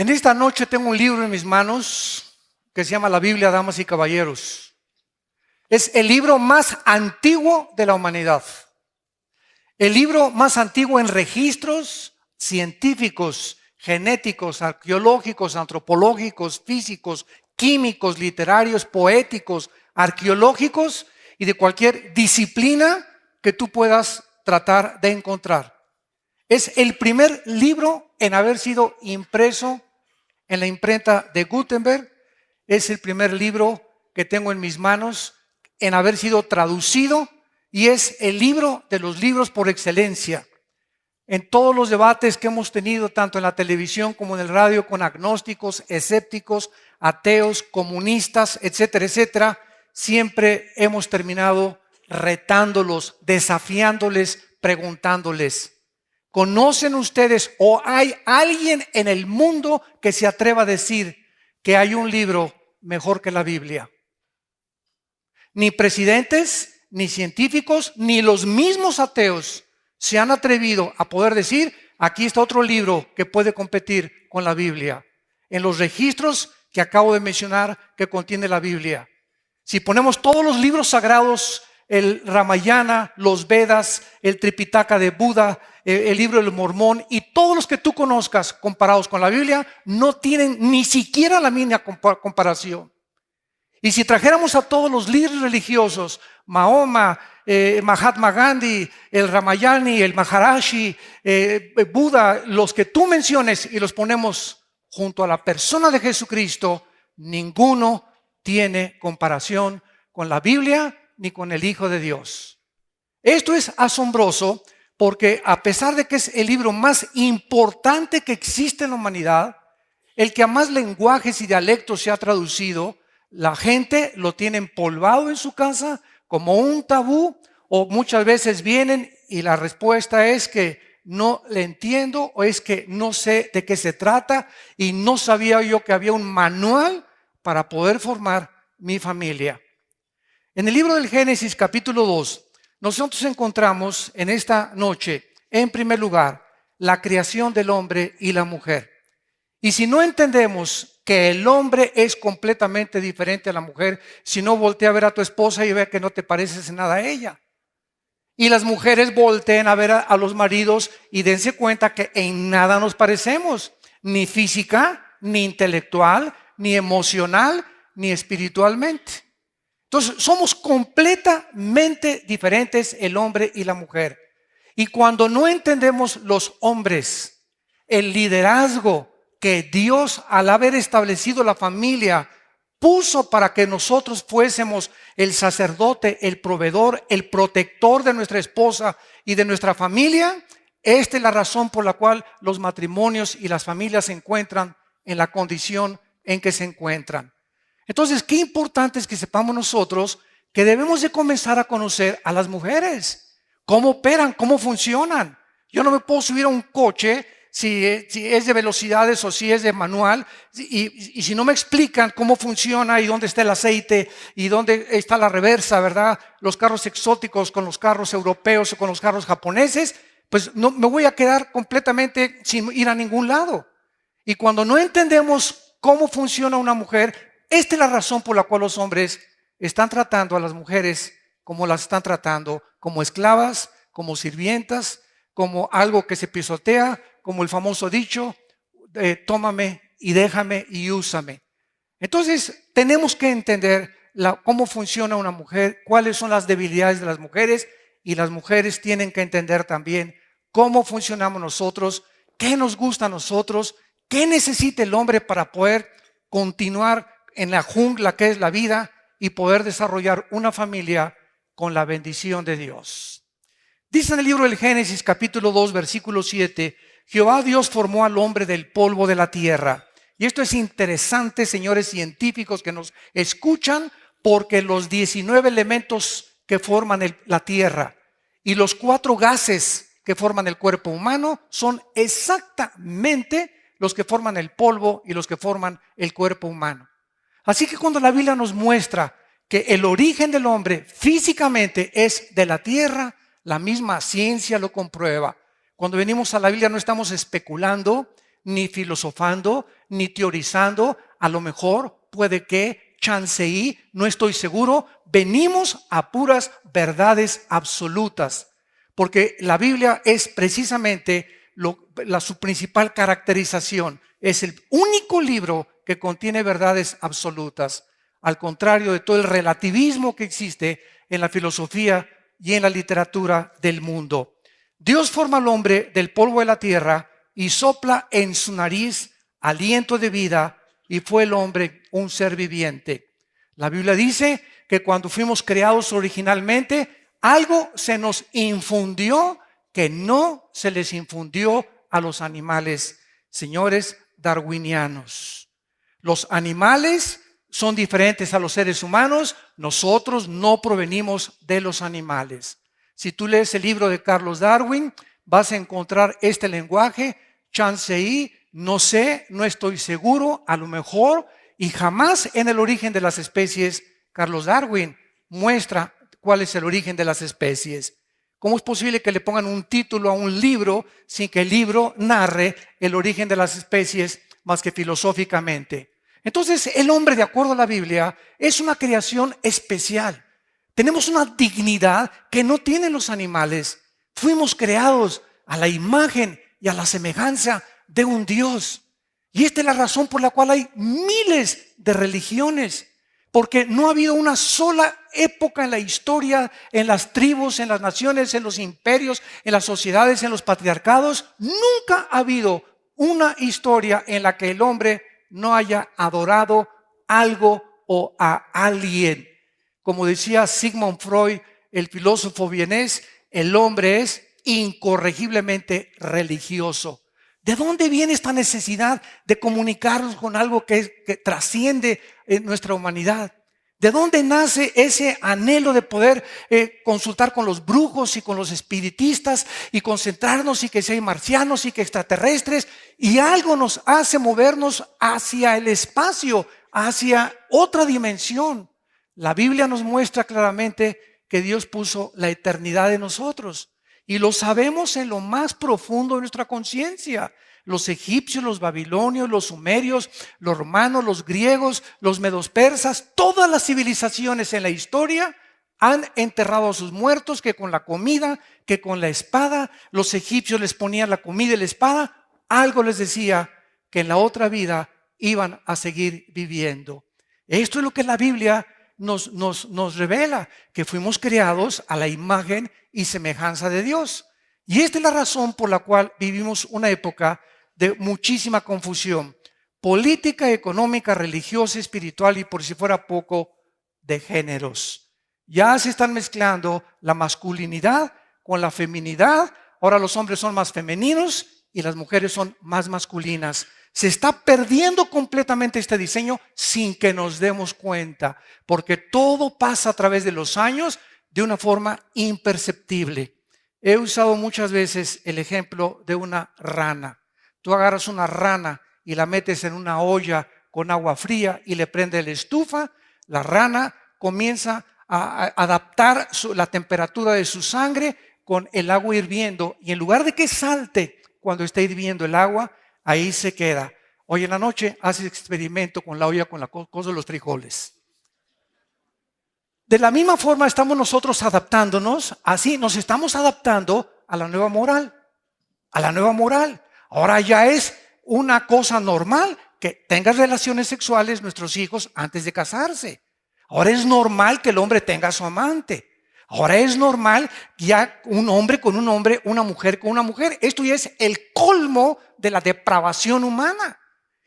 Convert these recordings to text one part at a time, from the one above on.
En esta noche tengo un libro en mis manos que se llama La Biblia, damas y caballeros. Es el libro más antiguo de la humanidad. El libro más antiguo en registros científicos, genéticos, arqueológicos, antropológicos, físicos, químicos, literarios, poéticos, arqueológicos y de cualquier disciplina que tú puedas tratar de encontrar. Es el primer libro en haber sido impreso en la imprenta de Gutenberg. Es el primer libro que tengo en mis manos en haber sido traducido y es el libro de los libros por excelencia. En todos los debates que hemos tenido, tanto en la televisión como en el radio, con agnósticos, escépticos, ateos, comunistas, etcétera, etcétera, siempre hemos terminado retándolos, desafiándoles, preguntándoles: ¿conocen ustedes o hay alguien en el mundo que se atreva a decir que hay un libro mejor que la Biblia? Ni presidentes, ni científicos, ni los mismos ateos se han atrevido a poder decir: aquí está otro libro que puede competir con la Biblia, en los registros que acabo de mencionar que contiene la Biblia. Si ponemos todos los libros sagrados, el Ramayana, los Vedas, el Tripitaka de Buda, el libro del Mormón y todos los que tú conozcas comparados con la Biblia, no tienen ni siquiera la mínima comparación. Y si trajéramos a todos los líderes religiosos, Mahoma, Mahatma Gandhi, el Ramayani, el Maharashi, Buda, los que tú menciones y los ponemos junto a la persona de Jesucristo, ninguno tiene comparación con la Biblia ni con el Hijo de Dios. Esto es asombroso porque a pesar de que es el libro más importante que existe en la humanidad, el que a más lenguajes y dialectos se ha traducido, la gente lo tiene empolvado en su casa como un tabú, o muchas veces vienen y la respuesta es que no le entiendo o es que no sé de qué se trata y no sabía yo que había un manual para poder formar mi familia. En el libro del Génesis capítulo 2, nosotros encontramos en esta noche, en primer lugar, la creación del hombre y la mujer. Y si no entendemos que el hombre es completamente diferente a la mujer, si no, voltea a ver a tu esposa y ve que no te pareces en nada a ella. Y las mujeres volteen a ver a los maridos y dense cuenta que en nada nos parecemos, ni física, ni intelectual, ni emocional, ni espiritualmente. Entonces, somos completamente diferentes el hombre y la mujer. Y cuando no entendemos los hombres, el liderazgo que Dios, al haber establecido la familia, puso para que nosotros fuésemos el sacerdote, el proveedor, el protector de nuestra esposa y de nuestra familia, esta es la razón por la cual los matrimonios y las familias se encuentran en la condición en que se encuentran. Entonces, qué importante es que sepamos nosotros que debemos de comenzar a conocer a las mujeres, cómo operan, cómo funcionan. Yo no me puedo subir a un coche si es de velocidades o si es de manual y si no me explican cómo funciona y dónde está el aceite y dónde está la reversa, ¿verdad? Los carros exóticos con los carros europeos o con los carros japoneses, pues no, me voy a quedar completamente sin ir a ningún lado. Y cuando no entendemos cómo funciona una mujer, esta es la razón por la cual los hombres están tratando a las mujeres como las están tratando, como esclavas, como sirvientas, como algo que se pisotea, como el famoso dicho, tómame y déjame y úsame. Entonces tenemos que entender cómo funciona una mujer, cuáles son las debilidades de las mujeres, y las mujeres tienen que entender también cómo funcionamos nosotros, qué nos gusta a nosotros, qué necesita el hombre para poder continuar en la jungla que es la vida y poder desarrollar una familia con la bendición de Dios. Dice en el libro del Génesis capítulo 2 versículo 7, Jehová Dios formó al hombre del polvo de la tierra. Y esto es interesante, señores científicos que nos escuchan, porque los 19 elementos que forman la tierra y los 4 gases que forman el cuerpo humano son exactamente los que forman el polvo y los que forman el cuerpo humano. Así que cuando la Biblia nos muestra que el origen del hombre físicamente es de la tierra, la misma ciencia lo comprueba. Cuando venimos a la Biblia no estamos especulando, ni filosofando, ni teorizando. A lo mejor puede que, chanceí, no estoy seguro. Venimos a puras verdades absolutas, porque la Biblia es precisamente su principal caracterización. Es el único libro que contiene verdades absolutas, al contrario de todo el relativismo que existe en la filosofía y en la literatura del mundo. Dios forma al hombre del polvo de la tierra y sopla en su nariz aliento de vida, y fue el hombre un ser viviente. La Biblia dice que cuando fuimos creados originalmente, algo se nos infundió que no se les infundió a los animales. Señores darwinianos, los animales son diferentes a los seres humanos. Nosotros no provenimos de los animales. Si tú lees el libro de Carlos Darwin, vas a encontrar este lenguaje: chanceí, no sé, no estoy seguro, a lo mejor. Y jamás en el origen de las especies Carlos Darwin muestra cuál es el origen de las especies. ¿Cómo es posible que le pongan un título a un libro sin que el libro narre el origen de las especies más que filosóficamente? Entonces, el hombre, de acuerdo a la Biblia, es una creación especial. Tenemos una dignidad que no tienen los animales. Fuimos creados a la imagen y a la semejanza de un Dios. Y esta es la razón por la cual hay miles de religiones. Porque no ha habido una sola época en la historia, en las tribus, en las naciones, en los imperios, en las sociedades, en los patriarcados. Nunca ha habido una historia en la que el hombre no haya adorado algo o a alguien. Como decía Sigmund Freud, el filósofo vienés, el hombre es incorregiblemente religioso. ¿De dónde viene esta necesidad de comunicarnos con algo que trasciende nuestra humanidad? ¿De dónde nace ese anhelo de poder consultar con los brujos y con los espiritistas y concentrarnos, y que si hay marcianos y que extraterrestres? Y algo nos hace movernos hacia el espacio, hacia otra dimensión. La Biblia nos muestra claramente que Dios puso la eternidad en nosotros. Y lo sabemos en lo más profundo de nuestra conciencia. Los egipcios, los babilonios, los sumerios, los romanos, los griegos, los medos persas, todas las civilizaciones en la historia han enterrado a sus muertos, que con la comida, que con la espada. Los egipcios les ponían la comida y la espada. Algo les decía que en la otra vida iban a seguir viviendo. Esto es lo que la Biblia nos revela, que fuimos creados a la imagen y semejanza de Dios. Y esta es la razón por la cual vivimos una época de muchísima confusión política, económica, religiosa, espiritual y, por si fuera poco, de géneros. Ya se están mezclando la masculinidad con la feminidad. Ahora los hombres son más femeninos y las mujeres son más masculinas. Se está perdiendo completamente este diseño sin que nos demos cuenta, porque todo pasa a través de los años de una forma imperceptible. He usado muchas veces el ejemplo de una rana. Tú agarras una rana y la metes en una olla con agua fría y le prendes la estufa. La rana comienza a adaptar la temperatura de su sangre con el agua hirviendo, y en lugar de que salte cuando está hirviendo el agua, ahí se queda. Hoy en la noche haces experimento con la olla, con la cosa de los frijoles. De la misma forma estamos nosotros adaptándonos, así nos estamos adaptando a la nueva moral. A la nueva moral. Ahora ya es una cosa normal que tengan relaciones sexuales nuestros hijos antes de casarse. Ahora es normal que el hombre tenga a su amante. Ahora es normal ya un hombre con un hombre, una mujer con una mujer. Esto ya es el colmo de la depravación humana.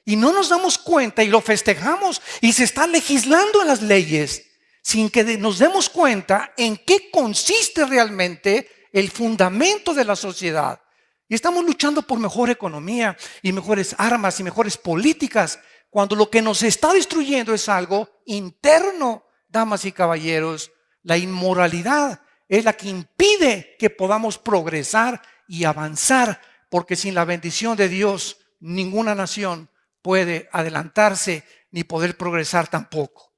Y no nos damos cuenta y lo festejamos, y se está legislando en las leyes sin que nos demos cuenta en qué consiste realmente el fundamento de la sociedad. Y estamos luchando por mejor economía y mejores armas y mejores políticas, cuando lo que nos está destruyendo es algo interno, damas y caballeros. La inmoralidad es la que impide que podamos progresar y avanzar, porque sin la bendición de Dios ninguna nación puede adelantarse ni poder progresar tampoco.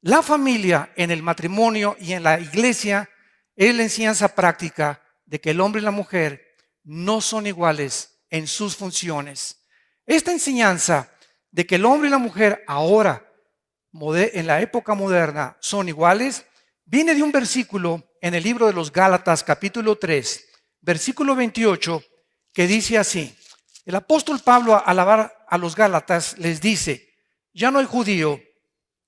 La familia en el matrimonio y en la iglesia es la enseñanza práctica de que el hombre y la mujer no son iguales en sus funciones. Esta enseñanza de que el hombre y la mujer ahora, en la época moderna, son iguales, viene de un versículo en el libro de los Gálatas, capítulo 3, versículo 28, que dice así. El apóstol Pablo, al hablar a los Gálatas, les dice: ya no hay judío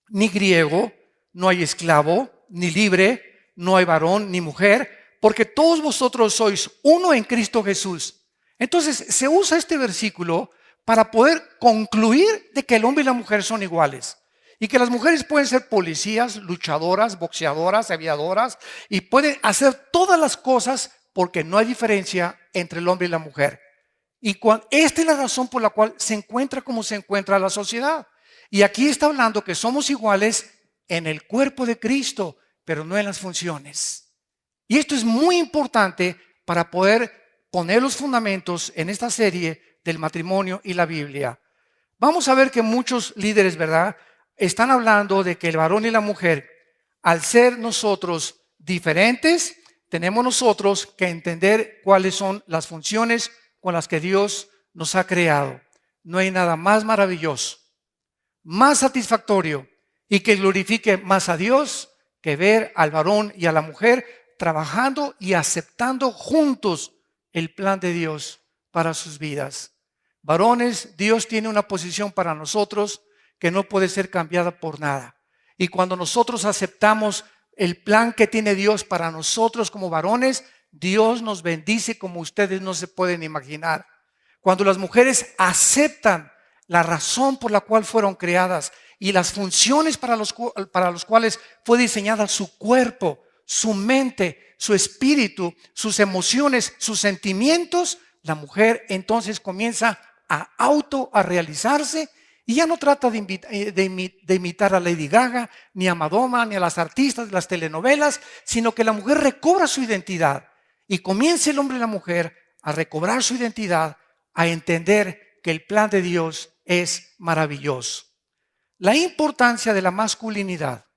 ni griego, no hay esclavo ni libre, no hay varón ni mujer, porque todos vosotros sois uno en Cristo Jesús. Entonces se usa este versículo para poder concluir de que el hombre y la mujer son iguales. Y que las mujeres pueden ser policías, luchadoras, boxeadoras, aviadoras, y pueden hacer todas las cosas porque no hay diferencia entre el hombre y la mujer. Y esta es la razón por la cual se encuentra como se encuentra la sociedad. Y aquí está hablando que somos iguales en el cuerpo de Cristo, pero no en las funciones. Y esto es muy importante para poder poner los fundamentos en esta serie del matrimonio y la Biblia. Vamos a ver que muchos líderes, ¿verdad?, están hablando de que el varón y la mujer, al ser nosotros diferentes, tenemos nosotros que entender cuáles son las funciones con las que Dios nos ha creado. No hay nada más maravilloso, más satisfactorio y que glorifique más a Dios que ver al varón y a la mujer trabajando y aceptando juntos el plan de Dios para sus vidas. Varones, Dios tiene una posición para nosotros que no puede ser cambiada por nada. Y cuando nosotros aceptamos el plan que tiene Dios para nosotros como varones, Dios nos bendice como ustedes no se pueden imaginar. Cuando las mujeres aceptan la razón por la cual fueron creadas y las funciones para los cuales fue diseñada su cuerpo, su mente, su espíritu, sus emociones, sus sentimientos, la mujer entonces comienza a realizarse y ya no trata de imitar a Lady Gaga, ni a Madonna, ni a las artistas de las telenovelas, sino que la mujer recobra su identidad y comienza el hombre y la mujer a recobrar su identidad, a entender que el plan de Dios es maravilloso. La importancia de la masculinidad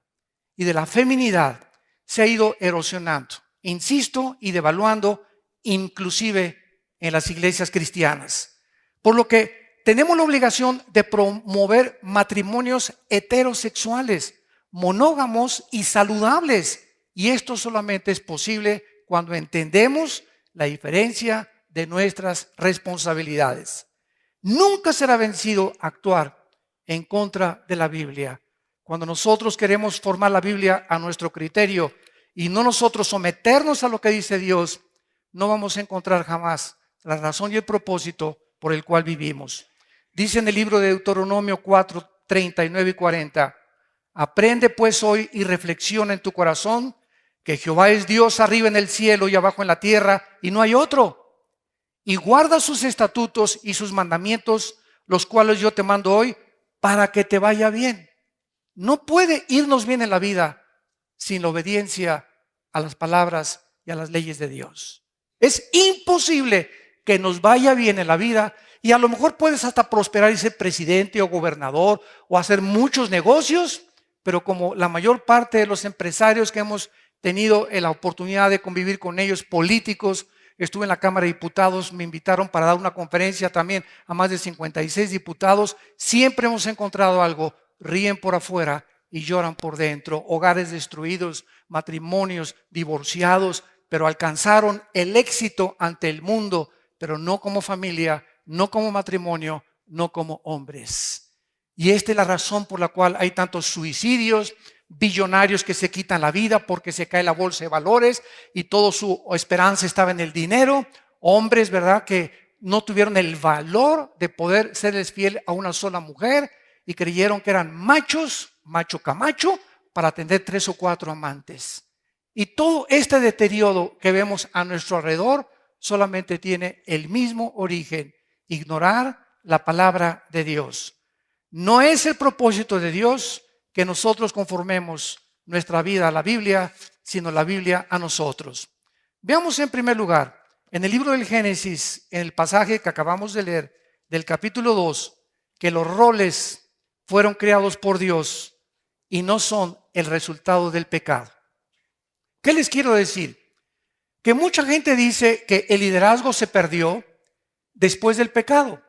y de la feminidad se ha ido erosionando, insisto, y devaluando inclusive en las iglesias cristianas. Por lo que tenemos la obligación de promover matrimonios heterosexuales, monógamos y saludables. Y esto solamente es posible cuando entendemos la diferencia de nuestras responsabilidades. Nunca será vencido actuar en contra de la Biblia. Cuando nosotros queremos formar la Biblia a nuestro criterio y no nosotros someternos a lo que dice Dios, no vamos a encontrar jamás la razón y el propósito por el cual vivimos. Dice en el libro de Deuteronomio 4, 39 y 40, aprende pues hoy y reflexiona en tu corazón que Jehová es Dios arriba en el cielo y abajo en la tierra y no hay otro. Y guarda sus estatutos y sus mandamientos, los cuales yo te mando hoy, para que te vaya bien. No puede irnos bien en la vida sin la obediencia a las palabras y a las leyes de Dios. Es imposible que nos vaya bien en la vida y a lo mejor puedes hasta prosperar y ser presidente o gobernador o hacer muchos negocios, pero como la mayor parte de los empresarios que hemos tenido la oportunidad de convivir con ellos, políticos, estuve en la Cámara de Diputados, me invitaron para dar una conferencia también a más de 56 diputados, siempre hemos encontrado algo, ríen por afuera y lloran por dentro, hogares destruidos, matrimonios divorciados, pero alcanzaron el éxito ante el mundo, pero no como familia, no como matrimonio, no como hombres. Y esta es la razón por la cual hay tantos suicidios, billonarios que se quitan la vida porque se cae la bolsa de valores y toda su esperanza estaba en el dinero. Hombres, ¿verdad?, que no tuvieron el valor de poder serles fiel a una sola mujer y creyeron que eran machos, macho camacho, para tener 3 o 4 amantes. Y todo este deterioro que vemos a nuestro alrededor solamente tiene el mismo origen: ignorar la palabra de Dios. No es el propósito de Dios que nosotros conformemos nuestra vida a la Biblia, sino la Biblia a nosotros. Veamos en primer lugar, en el libro del Génesis, en el pasaje que acabamos de leer, del capítulo 2, que los roles fueron creados por Dios y no son el resultado del pecado. ¿Qué les quiero decir? Que mucha gente dice que el liderazgo se perdió después del pecado,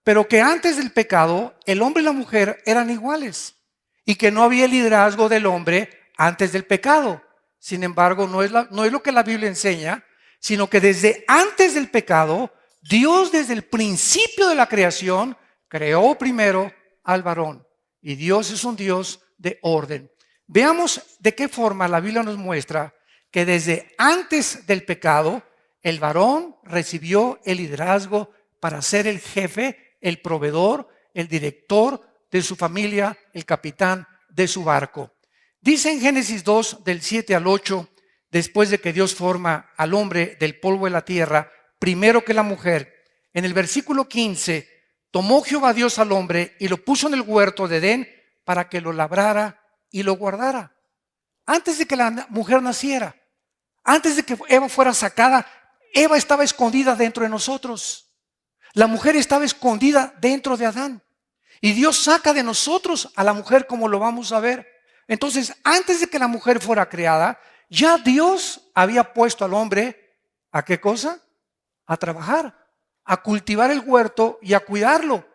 pero que antes del pecado el hombre y la mujer eran iguales y que no había liderazgo del hombre antes del pecado. Sin embargo, no es lo que la Biblia enseña, sino que desde antes del pecado, Dios desde el principio de la creación creó primero al varón. Y Dios es un Dios de orden. Veamos de qué forma la Biblia nos muestra que desde antes del pecado, el varón recibió el liderazgo para ser el jefe, el proveedor, el director de su familia, el capitán de su barco. Dice en Génesis 2, del 7 al 8, después de que Dios forma al hombre del polvo de la tierra, primero que la mujer, en el versículo 15, tomó Jehová Dios al hombre y lo puso en el huerto de Edén para que lo labrara y lo guardara. Antes de que la mujer naciera, antes de que Eva fuera sacada, Eva estaba escondida dentro de nosotros. La mujer estaba escondida dentro de Adán. Y Dios saca de nosotros a la mujer, como lo vamos a ver. Entonces, antes de que la mujer fuera creada, ya Dios había puesto al hombre, ¿a qué cosa? A trabajar, a cultivar el huerto y a cuidarlo.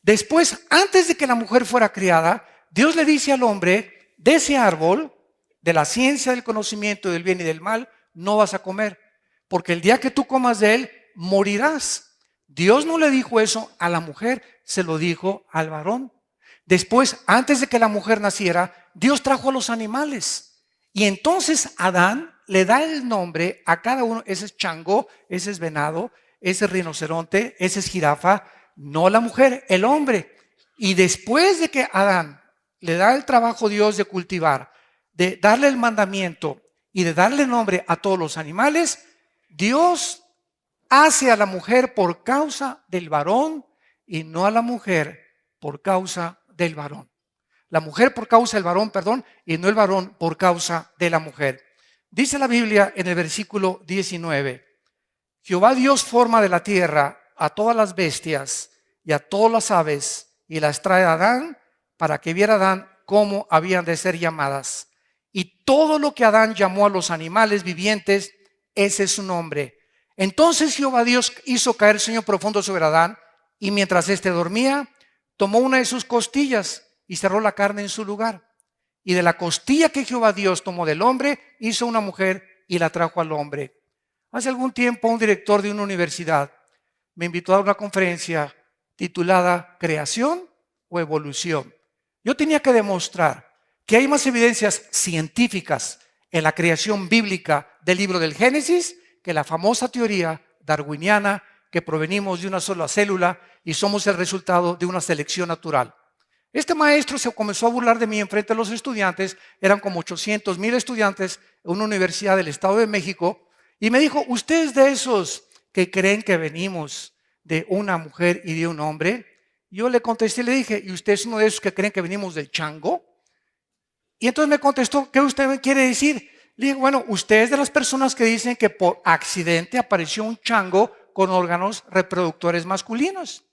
Después, antes de que la mujer fuera creada, Dios le dice al hombre, de ese árbol, de la ciencia del conocimiento del bien y del mal, no vas a comer, porque el día que tú comas de él, morirás. Dios no le dijo eso a la mujer, se lo dijo al varón. Después, antes de que la mujer naciera, Dios trajo a los animales. Y entonces Adán le da el nombre a cada uno. Ese es chango, ese es venado, ese es rinoceronte, ese es jirafa. No la mujer, el hombre. Y después de que Adán le da el trabajo Dios de cultivar, de darle el mandamiento y de darle nombre a todos los animales, Dios hace a la mujer por causa del varón y no a la mujer por causa del varón. La mujer por causa del varón, perdón, y no el varón por causa de la mujer. Dice la Biblia en el versículo 19, Jehová Dios forma de la tierra a todas las bestias y a todas las aves y las trae a Adán para que viera Adán cómo habían de ser llamadas. Y todo lo que Adán llamó a los animales vivientes, ese es su nombre. Entonces Jehová Dios hizo caer sueño profundo sobre Adán, y mientras éste dormía, tomó una de sus costillas y cerró la carne en su lugar. Y de la costilla que Jehová Dios tomó del hombre, hizo una mujer y la trajo al hombre. Hace algún tiempo un director de una universidad me invitó a una conferencia titulada ¿Creación o evolución? Yo tenía que demostrar que hay más evidencias científicas en la creación bíblica del libro del Génesis que la famosa teoría darwiniana que provenimos de una sola célula y somos el resultado de una selección natural. Este maestro se comenzó a burlar de mí en frente de los estudiantes, eran como 800,000 estudiantes en una universidad del Estado de México, y me dijo, ¿usted es de esos que creen que venimos de una mujer y de un hombre? Yo le contesté y le dije, ¿y usted es uno de esos que creen que venimos del chango? Y entonces me contestó, ¿qué usted me quiere decir? Le dije, bueno, usted es de las personas que dicen que por accidente apareció un chango con órganos reproductores masculinos.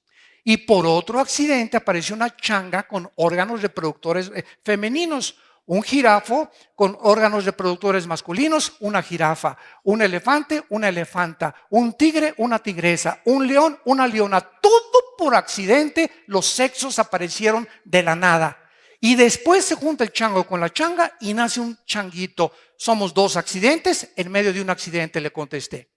Y por otro accidente apareció una changa con órganos reproductores femeninos. Un jirafo con órganos reproductores masculinos, una jirafa. Un elefante, una elefanta. Un tigre, una tigresa. Un león, una leona. Todo por accidente, los sexos aparecieron de la nada. Y después se junta el chango con la changa y nace un changuito. Somos dos accidentes, en medio de un accidente, le contesté.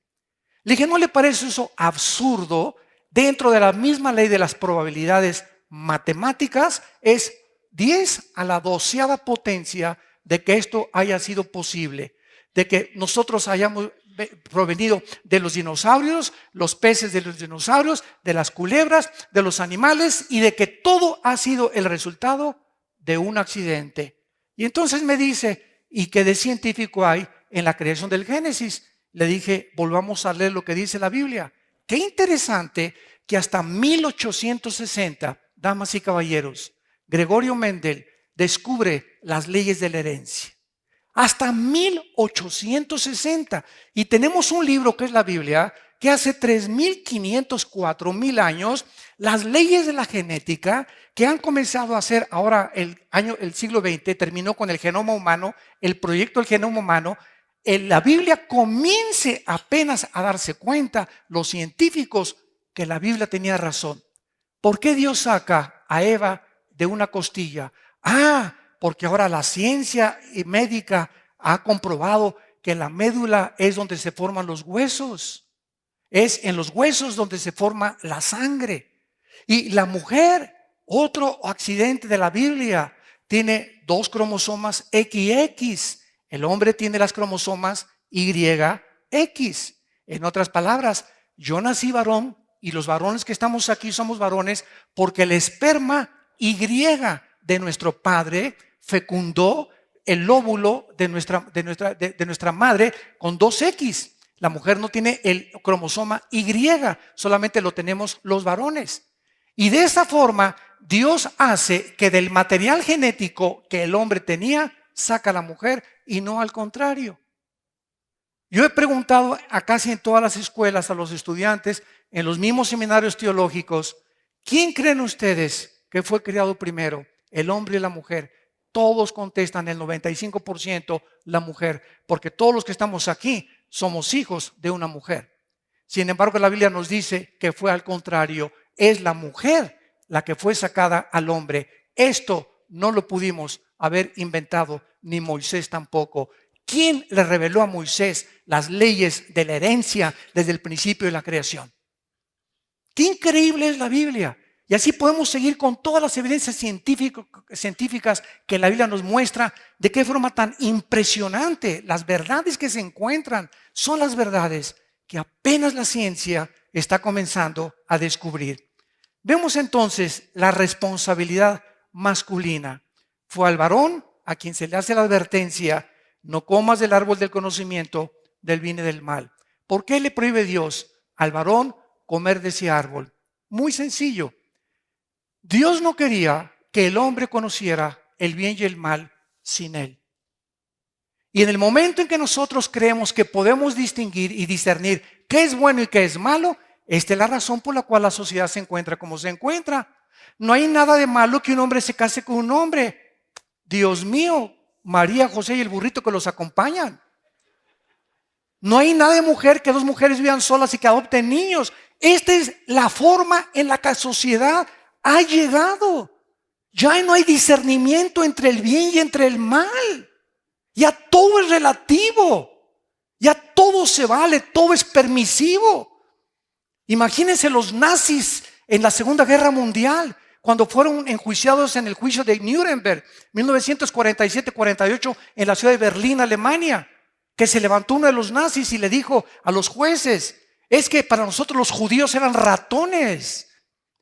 Le dije, ¿no le parece eso absurdo? Dentro de la misma ley de las probabilidades matemáticas, es 10 a la 12ª potencia de que esto haya sido posible. De que nosotros hayamos provenido de los dinosaurios, los peces de los dinosaurios, de las culebras, de los animales, y de que todo ha sido el resultado de un accidente. Y entonces me dice, ¿y qué de científico hay en la creación del Génesis? Le dije, volvamos a leer lo que dice la Biblia. Qué interesante que hasta 1860, damas y caballeros, Gregorio Mendel descubre las leyes de la herencia. Hasta 1860. Y tenemos un libro que es la Biblia, que hace 3,500, 4,000 años, las leyes de la genética que han comenzado a hacer ahora el siglo XX, terminó con el genoma humano, el proyecto del genoma humano. En la Biblia comience apenas a darse cuenta los científicos que la Biblia tenía razón. ¿Por qué Dios saca a Eva de una costilla? Porque ahora la ciencia médica ha comprobado que la médula es donde se forman los huesos. Es en los huesos donde se forma la sangre. Y la mujer, otro accidente de la Biblia, tiene 2 cromosomas XX. El hombre tiene las cromosomas YX. En otras palabras, yo nací varón y los varones que estamos aquí somos varones porque el esperma Y de nuestro padre fecundó el óvulo de nuestra madre con 2X. La mujer no tiene el cromosoma Y, solamente lo tenemos los varones. Y de esa forma, Dios hace que del material genético que el hombre tenía, saca a la mujer y no al contrario. Yo he preguntado a casi en todas las escuelas a los estudiantes, en los mismos seminarios teológicos, ¿quién creen ustedes que fue criado primero, el hombre y la mujer? Todos contestan, el 95%, la mujer, porque todos los que estamos aquí somos hijos de una mujer. Sin embargo, la Biblia nos dice que fue al contrario, es la mujer la que fue sacada al hombre. Esto no lo pudimos haber inventado, ni Moisés tampoco. ¿Quién le reveló a Moisés las leyes de la herencia desde el principio de la creación? ¡Qué increíble es la Biblia! Y así podemos seguir con todas las evidencias científicas que la Biblia nos muestra de qué forma tan impresionante las verdades que se encuentran son las verdades que apenas la ciencia está comenzando a descubrir. Vemos entonces la responsabilidad masculina. Fue al varón a quien se le hace la advertencia: no comas del árbol del conocimiento del bien y del mal. ¿Por qué le prohíbe Dios al varón comer de ese árbol? Muy sencillo. Dios no quería que el hombre conociera el bien y el mal sin él. Y en el momento en que nosotros creemos que podemos distinguir y discernir qué es bueno y qué es malo, esta es la razón por la cual la sociedad se encuentra como se encuentra. No hay nada de malo que un hombre se case con un hombre. Dios mío, María, José y el burrito que los acompañan. No hay nada de mujer que 2 mujeres vivan solas y que adopten niños. Esta es la forma en la que la sociedad ha llegado. Ya no hay discernimiento entre el bien y entre el mal. Ya todo es relativo. Ya todo se vale, todo es permisivo. Imagínense los nazis en la Segunda Guerra Mundial, cuando fueron enjuiciados en el juicio de Nuremberg, 1947-48, en la ciudad de Berlín, Alemania, que se levantó uno de los nazis y le dijo a los jueces: es que para nosotros los judíos eran ratones.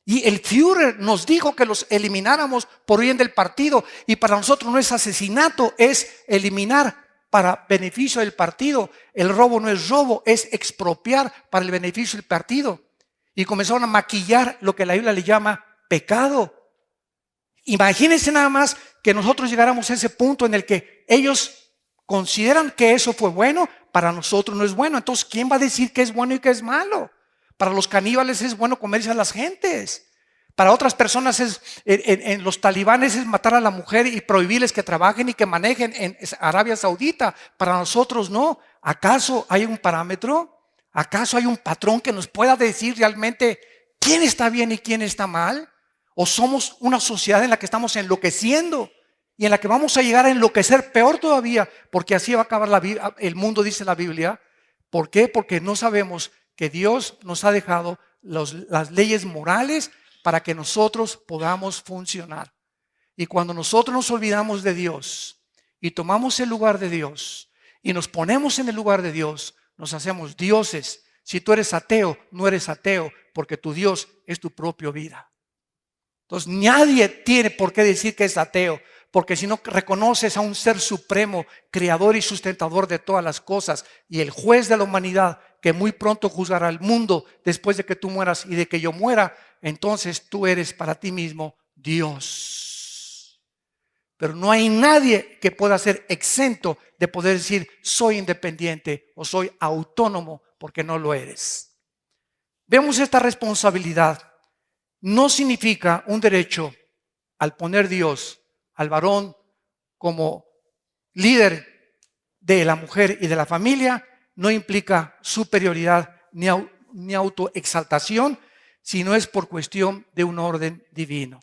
Y el Führer nos dijo que los elimináramos por bien del partido. Y para nosotros no es asesinato, es eliminar para beneficio del partido. El robo no es robo, es expropiar para el beneficio del partido. Y comenzaron a maquillar lo que la Biblia le llama pecado. Imagínense nada más que nosotros llegáramos a ese punto en el que ellos consideran que eso fue bueno, para nosotros no es bueno. Entonces, ¿quién va a decir qué es bueno y qué es malo? Para los caníbales es bueno comerse a las gentes. Para otras personas en los talibanes es matar a la mujer y prohibirles que trabajen y que manejen en Arabia Saudita. Para nosotros no. ¿Acaso hay un parámetro? ¿Acaso hay un patrón que nos pueda decir realmente quién está bien y quién está mal? ¿O somos una sociedad en la que estamos enloqueciendo y en la que vamos a llegar a enloquecer peor todavía? Porque así va a acabar el mundo, dice la Biblia. ¿Por qué? Porque no sabemos que Dios nos ha dejado las leyes morales para que nosotros podamos funcionar. Y cuando nosotros nos olvidamos de Dios y tomamos el lugar de Dios y nos ponemos en el lugar de Dios, nos hacemos dioses. Si tú eres ateo, no eres ateo, porque tu Dios es tu propia vida. Entonces nadie tiene por qué decir que es ateo, porque si no reconoces a un ser supremo, creador y sustentador de todas las cosas, y el juez de la humanidad, que muy pronto juzgará al mundo después de que tú mueras y de que yo muera, entonces tú eres para ti mismo Dios. Pero no hay nadie que pueda ser exento de poder decir soy independiente o soy autónomo, porque no lo eres. Vemos esta responsabilidad. No significa un derecho al poner Dios al varón como líder de la mujer y de la familia, no implica superioridad ni autoexaltación, sino es por cuestión de un orden divino.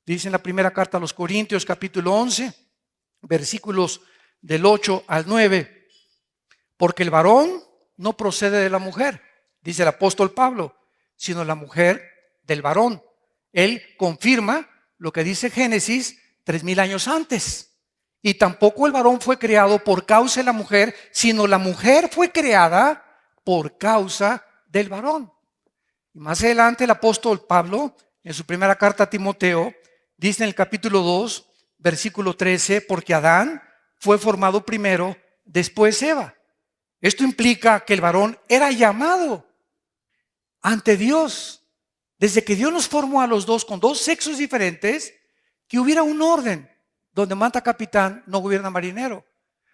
Dice en la primera carta a los Corintios, capítulo 11, versículos del 8 al 9, porque el varón no procede de la mujer, dice el apóstol Pablo, sino la mujer del varón. Él confirma lo que dice Génesis 3000 años antes. Y tampoco el varón fue creado por causa de la mujer, sino la mujer fue creada por causa del varón. Y más adelante el apóstol Pablo, en su primera carta a Timoteo, dice en el capítulo 2, versículo 13, porque Adán fue formado primero, después Eva. Esto implica que el varón era llamado ante Dios. Desde que Dios nos formó a los dos con dos sexos diferentes, que hubiera un orden donde manda capitán, no gobierna marinero.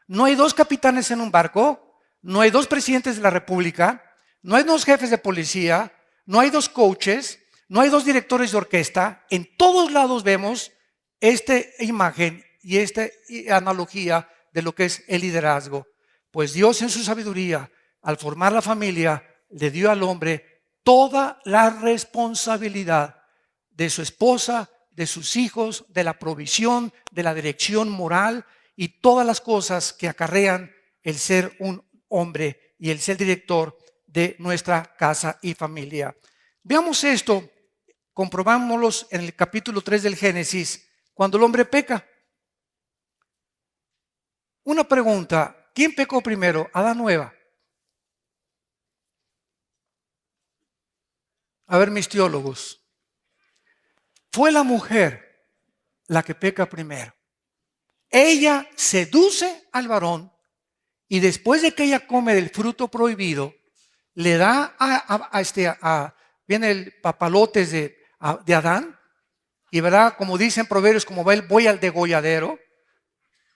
No hay dos capitanes en un barco, no hay dos presidentes de la república, no hay dos jefes de policía, no hay dos coaches, no hay dos directores de orquesta. En todos lados vemos esta imagen y esta analogía de lo que es el liderazgo. Pues Dios en su sabiduría, al formar la familia, le dio al hombre toda la responsabilidad de su esposa, de sus hijos, de la provisión, de la dirección moral y todas las cosas que acarrean el ser un hombre y el ser director de nuestra casa y familia. Veamos esto, comprobámoslo en el capítulo 3 del Génesis, cuando el hombre peca. Una pregunta, ¿quién pecó primero, Adán o Eva? A ver, mis teólogos. Fue la mujer la que peca primero. Ella seduce al varón y después de que ella come del fruto prohibido, le da viene el papalotes de Adán, y verá, como dicen Proverbios, como va el buey al degolladero,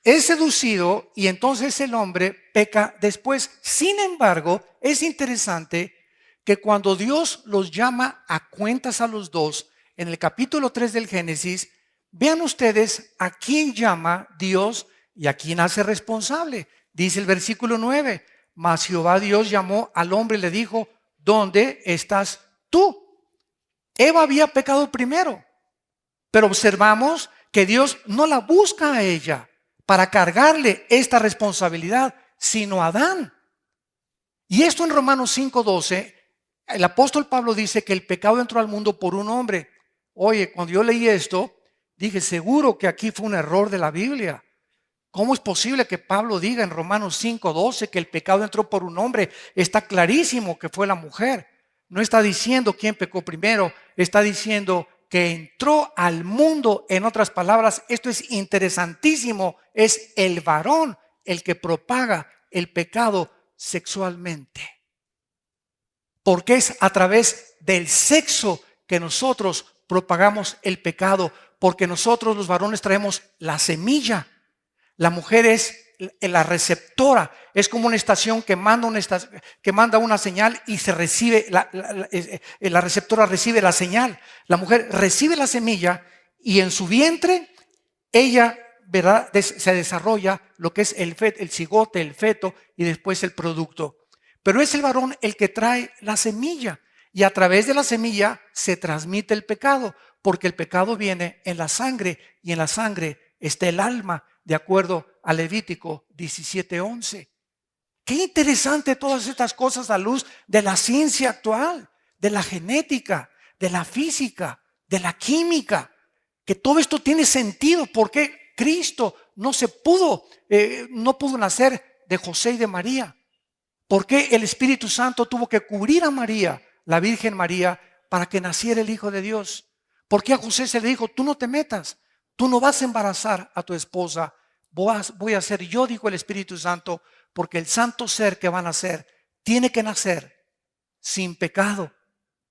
es seducido y entonces el hombre peca después. Sin embargo, es interesante que cuando Dios los llama a cuentas a los dos, en el capítulo 3 del Génesis, vean ustedes a quién llama Dios y a quién hace responsable. Dice el versículo 9, mas Jehová Dios llamó al hombre y le dijo, ¿dónde estás tú? Eva había pecado primero, pero observamos que Dios no la busca a ella para cargarle esta responsabilidad, sino a Adán. Y esto en Romanos 5:12, el apóstol Pablo dice que el pecado entró al mundo por un hombre. Oye, cuando yo leí esto, dije, seguro que aquí fue un error de la Biblia. ¿Cómo es posible que Pablo diga en Romanos 5:12 que el pecado entró por un hombre? Está clarísimo que fue la mujer. No está diciendo quién pecó primero, está diciendo que entró al mundo. En otras palabras, esto es interesantísimo, es el varón el que propaga el pecado sexualmente. Porque es a través del sexo que nosotros propagamos el pecado, porque nosotros los varones traemos la semilla. La mujer es la receptora, es como una estación que manda una señal y se recibe, la receptora recibe la señal. La mujer recibe la semilla y en su vientre ella se desarrolla lo que es el cigote, el feto y después el producto. Pero es el varón el que trae la semilla y a través de la semilla se transmite el pecado, porque el pecado viene en la sangre y en la sangre está el alma, de acuerdo a Levítico 17:11. Qué interesante todas estas cosas a luz de la ciencia actual, de la genética, de la física, de la química, que todo esto tiene sentido. Porque Cristo no pudo nacer de José y de María. ¿Por qué el Espíritu Santo tuvo que cubrir a María, la Virgen María, para que naciera el Hijo de Dios? ¿Por qué a José se le dijo, tú no te metas, tú no vas a embarazar a tu esposa, voy a ser yo, dijo el Espíritu Santo, porque el santo ser que va a nacer tiene que nacer sin pecado?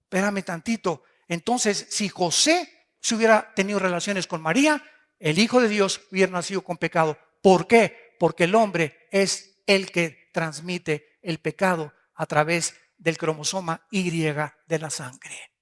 Espérame tantito. Entonces, si José se hubiera tenido relaciones con María, el Hijo de Dios hubiera nacido con pecado. ¿Por qué? Porque el hombre es el que transmite el pecado a través del cromosoma Y de la sangre.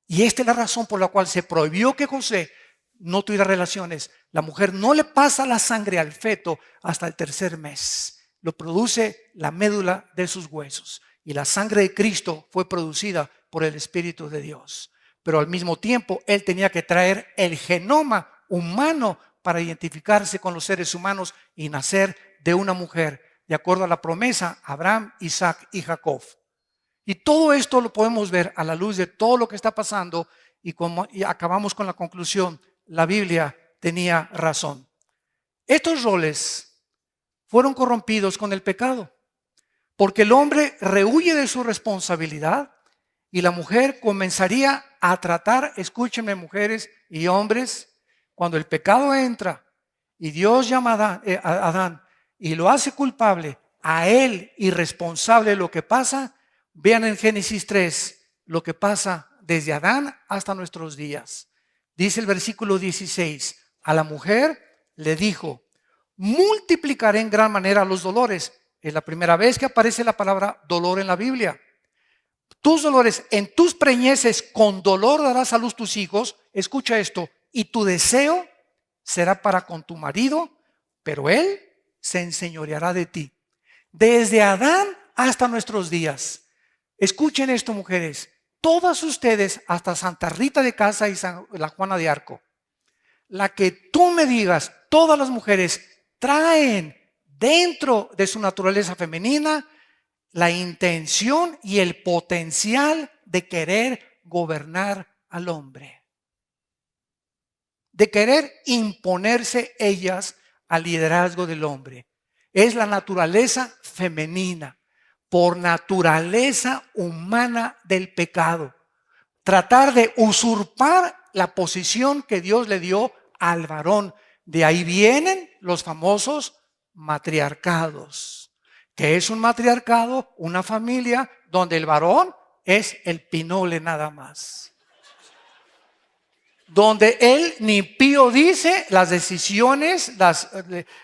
Y esta es la razón por la cual se prohibió que José no tuviera relaciones. La mujer no le pasa la sangre al feto hasta el tercer mes. Lo produce la médula de sus huesos. Y la sangre de Cristo fue producida por el Espíritu de Dios. Pero al mismo tiempo, él tenía que traer el genoma humano para identificarse con los seres humanos y nacer de una mujer, de acuerdo a la promesa, Abraham, Isaac y Jacob. Y todo esto lo podemos ver a la luz de todo lo que está pasando y acabamos con la conclusión, la Biblia tenía razón. Estos roles fueron corrompidos con el pecado, porque el hombre rehuye de su responsabilidad y la mujer comenzaría a tratar, escúchenme mujeres y hombres, cuando el pecado entra y Dios llama a Adán y lo hace culpable, a él irresponsable de lo que pasa. Vean en Génesis 3 lo que pasa desde Adán hasta nuestros días. Dice el versículo 16, a la mujer le dijo, multiplicaré en gran manera los dolores. Es la primera vez que aparece la palabra dolor en la Biblia. Tus dolores, en tus preñeces con dolor darás a luz tus hijos. Escucha esto, y tu deseo será para con tu marido, pero él se enseñoreará de ti. Desde Adán hasta nuestros días. Escuchen esto, mujeres. Todas ustedes, hasta Santa Rita de Casa y la Juana de Arco, la que tú me digas, todas las mujeres traen dentro de su naturaleza femenina la intención y el potencial de querer gobernar al hombre, de querer imponerse ellas al liderazgo del hombre. Es la naturaleza femenina, por naturaleza humana del pecado. Tratar de usurpar la posición que Dios le dio al varón. De ahí vienen los famosos matriarcados. ¿Qué es un matriarcado? Una familia donde el varón es el pinole nada más. Donde él ni pío dice, las decisiones,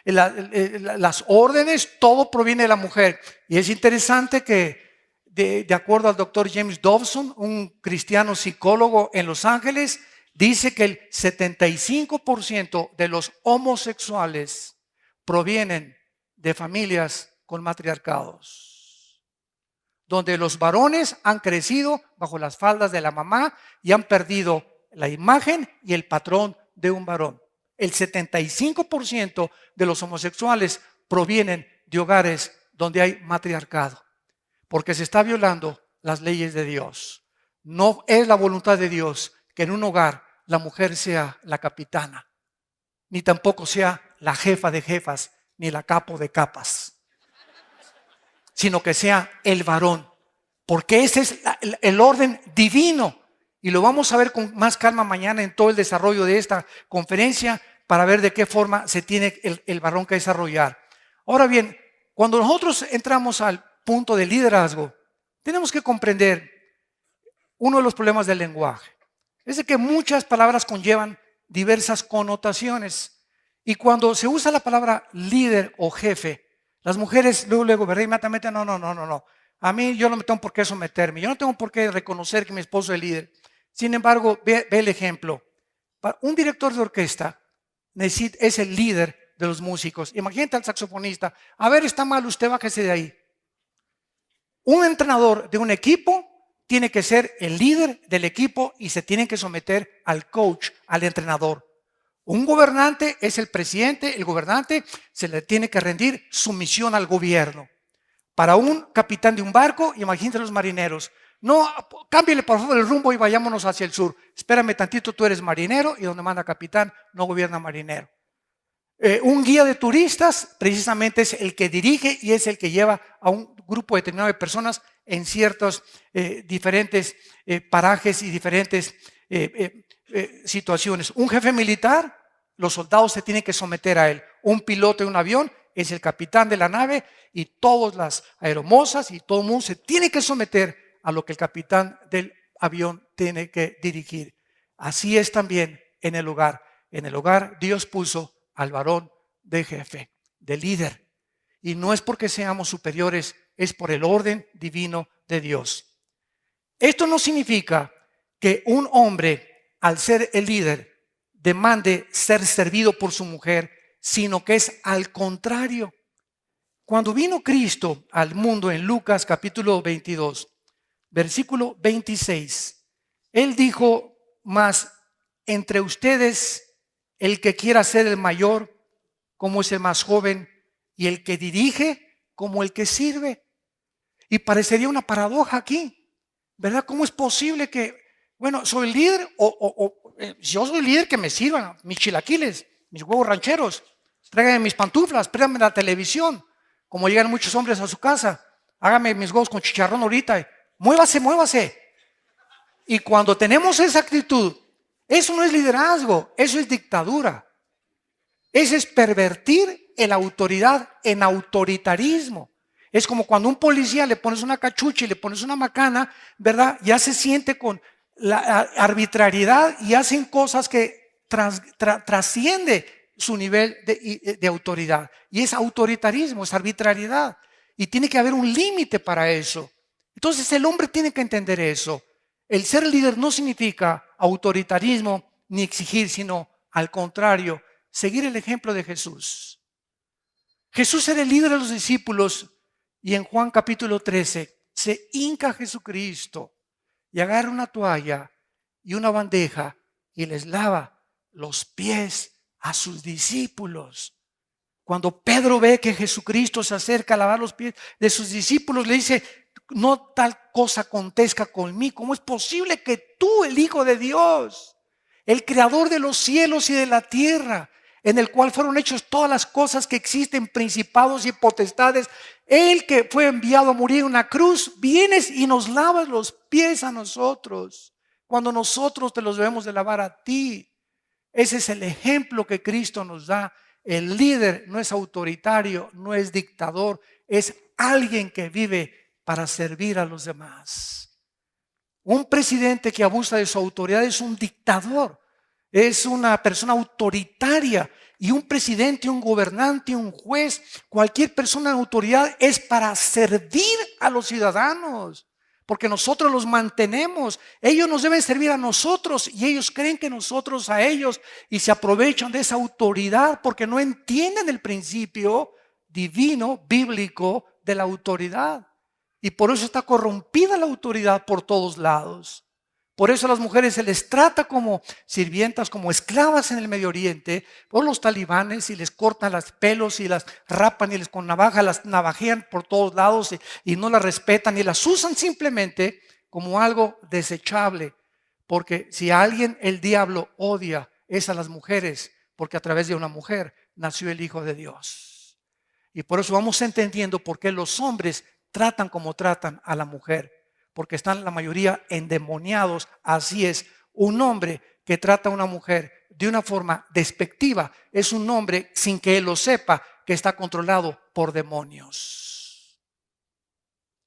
las órdenes, todo proviene de la mujer. Y es interesante que, de acuerdo al doctor James Dobson, un cristiano psicólogo en Los Ángeles, dice que el 75% de los homosexuales provienen de familias con matriarcados, donde los varones han crecido bajo las faldas de la mamá y han perdido la imagen y el patrón de un varón. El 75% de los homosexuales provienen de hogares donde hay matriarcado, porque se está violando las leyes de Dios. No es la voluntad de Dios que en un hogar la mujer sea la capitana, ni tampoco sea la jefa de jefas, ni la capo de capas, sino que sea el varón, porque ese es el orden divino. Y lo vamos a ver con más calma mañana en todo el desarrollo de esta conferencia para ver de qué forma se tiene el varón que desarrollar. Ahora bien, cuando nosotros entramos al punto de liderazgo, tenemos que comprender uno de los problemas del lenguaje. Es de que muchas palabras conllevan diversas connotaciones. Y cuando se usa la palabra líder o jefe, las mujeres luego, ¿verdad? Inmediatamente, no. A mí yo no tengo por qué someterme. Yo no tengo por qué reconocer que mi esposo es líder. Sin embargo, ve el ejemplo. Un director de orquesta es el líder de los músicos. Imagínate al saxofonista. A ver, está mal, usted bájese de ahí. Un entrenador de un equipo tiene que ser el líder del equipo y se tiene que someter al coach, al entrenador. Un gobernante es el presidente, el gobernante se le tiene que rendir sumisión al gobierno. Para un capitán de un barco, imagínate los marineros. No, cámbiale por favor el rumbo y vayámonos hacia el sur. Espérame tantito, tú eres marinero y donde manda capitán no gobierna marinero. Un guía de turistas precisamente es el que dirige y es el que lleva a un grupo determinado de personas en ciertos diferentes parajes y diferentes situaciones. Un jefe militar, los soldados se tienen que someter a él. Un piloto de un avión es el capitán de la nave y todas las aeromosas y todo el mundo se tiene que someter a lo que el capitán del avión tiene que dirigir. Así es también en el hogar. En el hogar Dios puso al varón de jefe, de líder. Y no es porque seamos superiores, es por el orden divino de Dios. Esto no significa que un hombre, al ser el líder, demande ser servido por su mujer, sino que es al contrario. Cuando vino Cristo al mundo en Lucas capítulo 22, versículo 26. Él dijo, mas entre ustedes el que quiera ser el mayor, como es el más joven, y el que dirige, como el que sirve. Y parecería una paradoja aquí, ¿verdad? ¿Cómo es posible que, bueno, soy líder yo soy líder, que me sirvan mis chilaquiles, mis huevos rancheros, tráiganme mis pantuflas, préstame la televisión, como llegan muchos hombres a su casa, hágame mis huevos con chicharrón ahorita, muévase, muévase. Y cuando tenemos esa actitud, eso no es liderazgo, eso es dictadura. Eso es pervertir la autoridad en autoritarismo. Es como cuando a un policía le pones una cachucha y le pones una macana, ¿verdad? Ya se siente con la arbitrariedad y hacen cosas que trasciende su nivel de autoridad. Y es autoritarismo, es arbitrariedad. Y tiene que haber un límite para eso. Entonces el hombre tiene que entender eso. El ser líder no significa autoritarismo ni exigir, sino al contrario, seguir el ejemplo de Jesús. Jesús era el líder de los discípulos y en Juan capítulo 13 se hinca a Jesucristo y agarra una toalla y una bandeja y les lava los pies a sus discípulos. Cuando Pedro ve que Jesucristo se acerca a lavar los pies de sus discípulos, le dice, no tal cosa acontezca conmigo. ¿Cómo es posible que tú, el Hijo de Dios, el creador de los cielos y de la tierra, en el cual fueron hechas todas las cosas que existen, principados y potestades, el que fue enviado a morir en una cruz, vienes y nos lavas los pies a nosotros, cuando nosotros te los debemos de lavar a ti? Ese es el ejemplo que Cristo nos da. El líder no es autoritario, no es dictador, es alguien que vive para servir a los demás. Un presidente que abusa de su autoridad es un dictador, es una persona autoritaria. Y un presidente, un gobernante, un juez, cualquier persona de autoridad es para servir a los ciudadanos, porque nosotros los mantenemos. Ellos nos deben servir a nosotros y ellos creen que nosotros a ellos, y se aprovechan de esa autoridad porque no entienden el principio divino, bíblico de la autoridad. Y por eso está corrompida la autoridad por todos lados. Por eso a las mujeres se les trata como sirvientas, como esclavas en el Medio Oriente, por los talibanes, y les cortan los pelos y las rapan y les con navaja las navajean por todos lados y no las respetan y las usan simplemente como algo desechable. Porque si a alguien el diablo odia es a las mujeres, porque a través de una mujer nació el Hijo de Dios. Y por eso vamos entendiendo por qué los hombres tratan como tratan a la mujer. Porque están la mayoría endemoniados. Así es, un hombre que trata a una mujer de una forma despectiva es un hombre, sin que él lo sepa, que está controlado por demonios.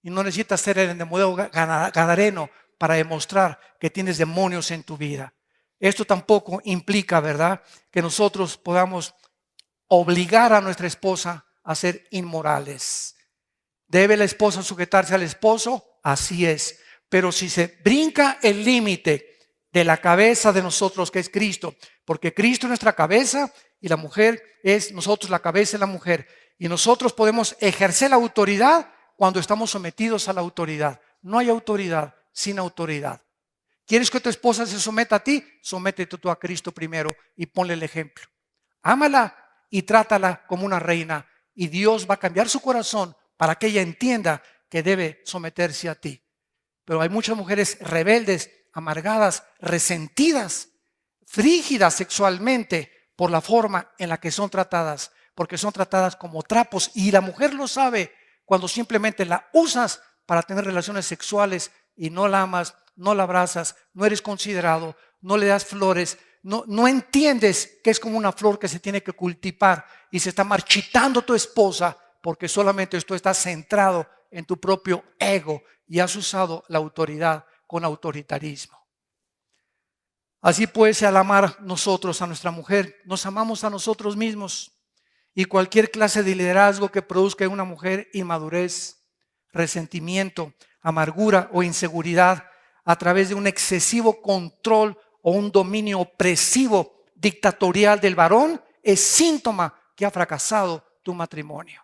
Y no necesitas ser el endemoniado gadareno para demostrar que tienes demonios en tu vida. Esto tampoco implica, ¿verdad?, que nosotros podamos obligar a nuestra esposa a ser inmorales. ¿Debe la esposa sujetarse al esposo? Así es. Pero si se brinca el límite de la cabeza de nosotros, que es Cristo, porque Cristo es nuestra cabeza y la mujer es nosotros la cabeza de la mujer, y nosotros podemos ejercer la autoridad cuando estamos sometidos a la autoridad. No hay autoridad sin autoridad. ¿Quieres que tu esposa se someta a ti? Sométete tú a Cristo primero y ponle el ejemplo. Ámala y trátala como una reina, y Dios va a cambiar su corazón para que ella entienda que debe someterse a ti. Pero hay muchas mujeres rebeldes, amargadas, resentidas, frígidas sexualmente por la forma en la que son tratadas, porque son tratadas como trapos, y la mujer lo sabe cuando simplemente la usas para tener relaciones sexuales y no la amas, no la abrazas, no eres considerado, no le das flores, no entiendes que es como una flor que se tiene que cultivar y se está marchitando tu esposa porque solamente tú estás centrado en tu propio ego y has usado la autoridad con autoritarismo. Así pues, al amar nosotros a nuestra mujer, nos amamos a nosotros mismos, y cualquier clase de liderazgo que produzca en una mujer inmadurez, resentimiento, amargura o inseguridad a través de un excesivo control o un dominio opresivo dictatorial del varón es síntoma que ha fracasado tu matrimonio.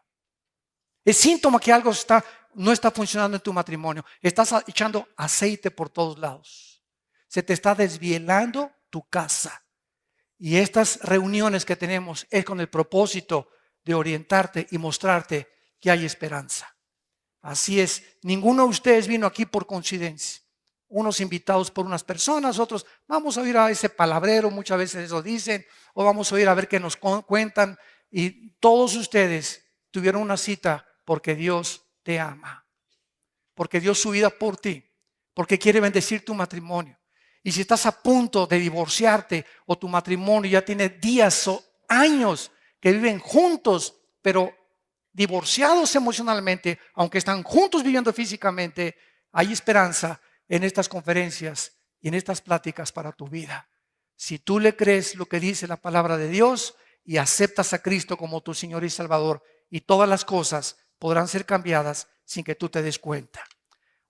Es síntoma que algo está no está funcionando en tu matrimonio. Estás echando aceite por todos lados. Se te está desvielando tu casa. Y estas reuniones que tenemos es con el propósito de orientarte y mostrarte que hay esperanza. Así es, ninguno de ustedes vino aquí por coincidencia. Unos invitados por unas personas, otros vamos a oír a ese palabrero, muchas veces eso dicen, o vamos a oír a ver qué nos cuentan. Y todos ustedes tuvieron una cita porque Dios te ama, porque dio su vida por ti, porque quiere bendecir tu matrimonio. Y si estás a punto de divorciarte o tu matrimonio ya tiene días o años que viven juntos, pero divorciados emocionalmente, aunque están juntos viviendo físicamente, hay esperanza en estas conferencias y en estas pláticas para tu vida. Si tú le crees lo que dice la palabra de Dios y aceptas a Cristo como tu Señor y Salvador, y todas las cosas podrán ser cambiadas sin que tú te des cuenta.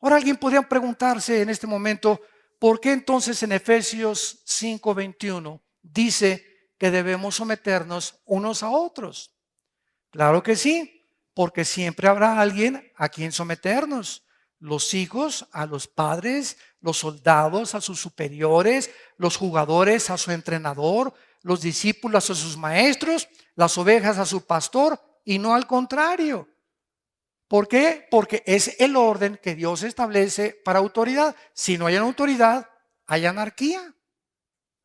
Ahora alguien podría preguntarse en este momento, ¿por qué entonces en Efesios 5:21 dice que debemos someternos unos a otros? Claro que sí, porque siempre habrá alguien a quien someternos. Los hijos a los padres, los soldados a sus superiores, los jugadores a su entrenador, los discípulos a sus maestros, las ovejas a su pastor, y no al contrario. ¿Por qué? Porque es el orden que Dios establece para autoridad. Si no hay autoridad, hay anarquía.